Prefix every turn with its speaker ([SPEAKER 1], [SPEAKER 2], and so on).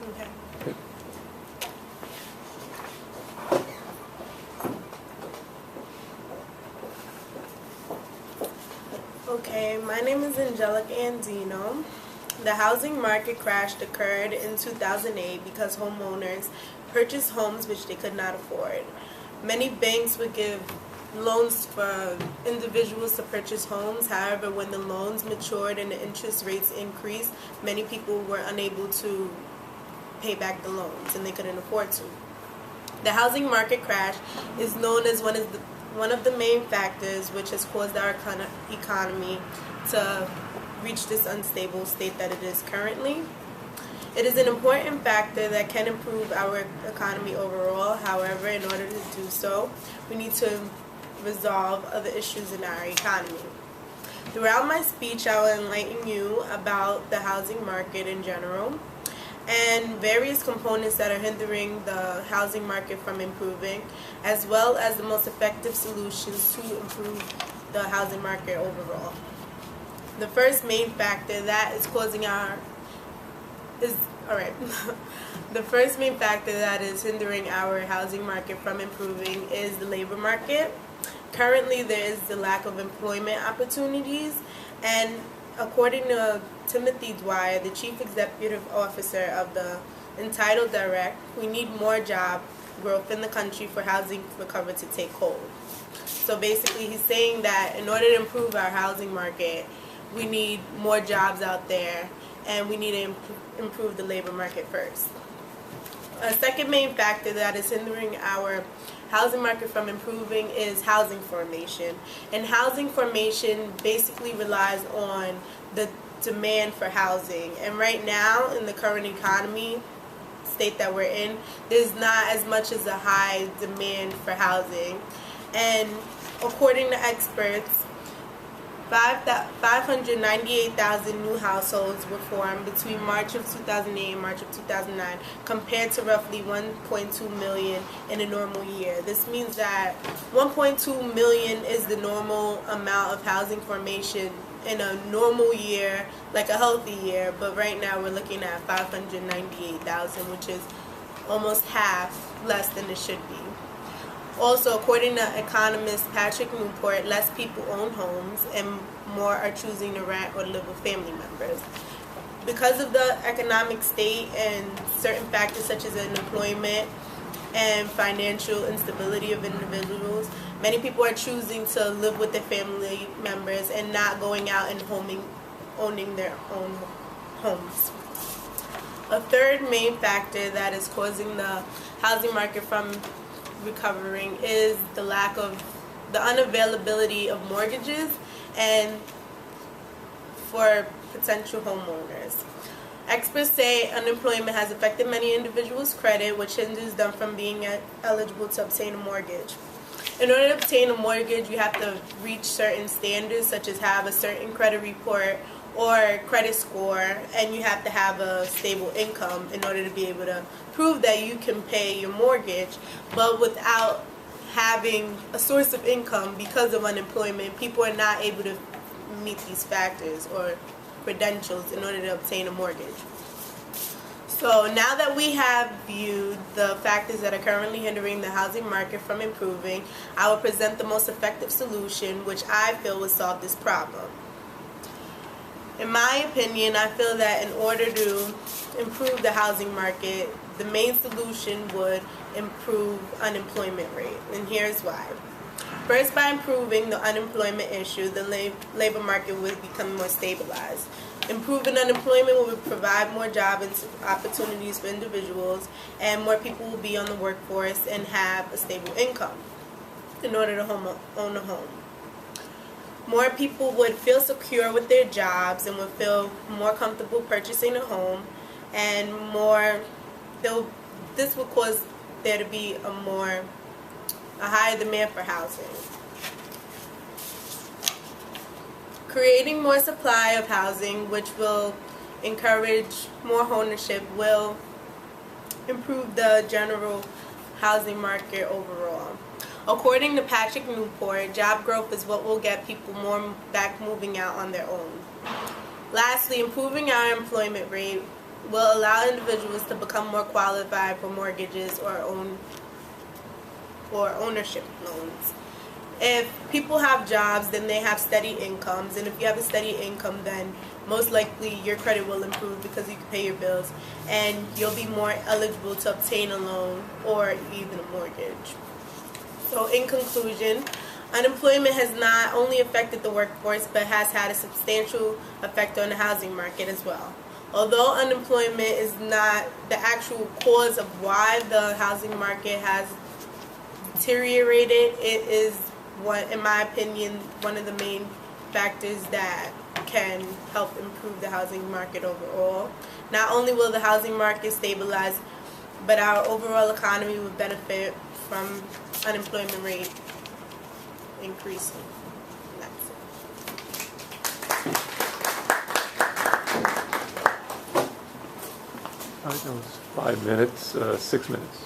[SPEAKER 1] Okay. Okay, my name is Angelica Andino. The housing market crash occurred in 2008 because homeowners purchased homes which they could not afford. Many banks would give loans for individuals to purchase homes. However, when the loans matured and the interest rates increased, many people were unable to pay back the loans and they couldn't afford to. The housing market crash is known as one of the main factors which has caused our economy to reach this unstable state that it is currently. It is an important factor that can improve our economy overall. However, in order to do so, we need to resolve other issues in our economy. Throughout my speech, I will enlighten you about the housing market in general and various components that are hindering the housing market from improving, as well as the most effective solutions to improve the housing market overall. The first main factor that is the first main factor that is hindering our housing market from improving is the labor market. Currently, there is the lack of employment opportunities, and according to Timothy Dwyer, the Chief Executive Officer of the Entitled Direct, we need more job growth in the country for housing recovery to take hold. So basically, he's saying that in order to improve our housing market, we need more jobs out there, and we need to improve the labor market first. A second main factor that is hindering our housing market from improving is housing formation. And housing formation basically relies on the demand for housing. And right now, in the current economy state that we're in, there's not as much as a high demand for housing. And according to experts, 598,000 new households were formed between March of 2008 and March of 2009, compared to roughly 1.2 million in a normal year. This means that 1.2 million is the normal amount of housing formation in a normal year, like a healthy year, but right now we're looking at 598,000, which is almost half less than it should be. Also, according to economist Patrick Newport, less people own homes and more are choosing to rent or live with family members. Because of the economic state and certain factors such as unemployment and financial instability of individuals, many people are choosing to live with their family members and not going out and owning their own homes. A third main factor that is causing the housing market from recovering is the unavailability of mortgages and for potential homeowners. Experts say unemployment has affected many individuals' credit, which hinders them from being eligible to obtain a mortgage. In order to obtain a mortgage, you have to reach certain standards, such as have a certain credit report or credit score, and you have to have a stable income in order to be able to prove that you can pay your mortgage. But without having a source of income because of unemployment, people are not able to meet these factors or credentials in order to obtain a mortgage. So now that we have viewed the factors that are currently hindering the housing market from improving, I will present the most effective solution which I feel will solve this problem. In my opinion, I feel that in order to improve the housing market, the main solution would improve unemployment rate, and here's why. First, by improving the unemployment issue, the labor market would become more stabilized. Improving unemployment will provide more job opportunities for individuals, and more people will be on the workforce and have a stable income in order to own a home. More people would feel secure with their jobs and would feel more comfortable purchasing a home, and this would cause there to be a higher demand for housing. Creating more supply of housing, which will encourage more ownership, will improve the general housing market overall. According to Patrick Newport, job growth is what will get people more back moving out on their own. Lastly, improving our employment rate will allow individuals to become more qualified for mortgages or ownership loans. If people have jobs, then they have steady incomes, and if you have a steady income, then most likely your credit will improve because you can pay your bills, and you'll be more eligible to obtain a loan or even a mortgage. So in conclusion, unemployment has not only affected the workforce, but has had a substantial effect on the housing market as well. Although unemployment is not the actual cause of why the housing market has deteriorated, it is, in my opinion, one of the main factors that can help improve the housing market overall. Not only will the housing market stabilize, but our overall economy will benefit from unemployment rate increasing. And that's it.
[SPEAKER 2] All right, that was 5 minutes, 6 minutes.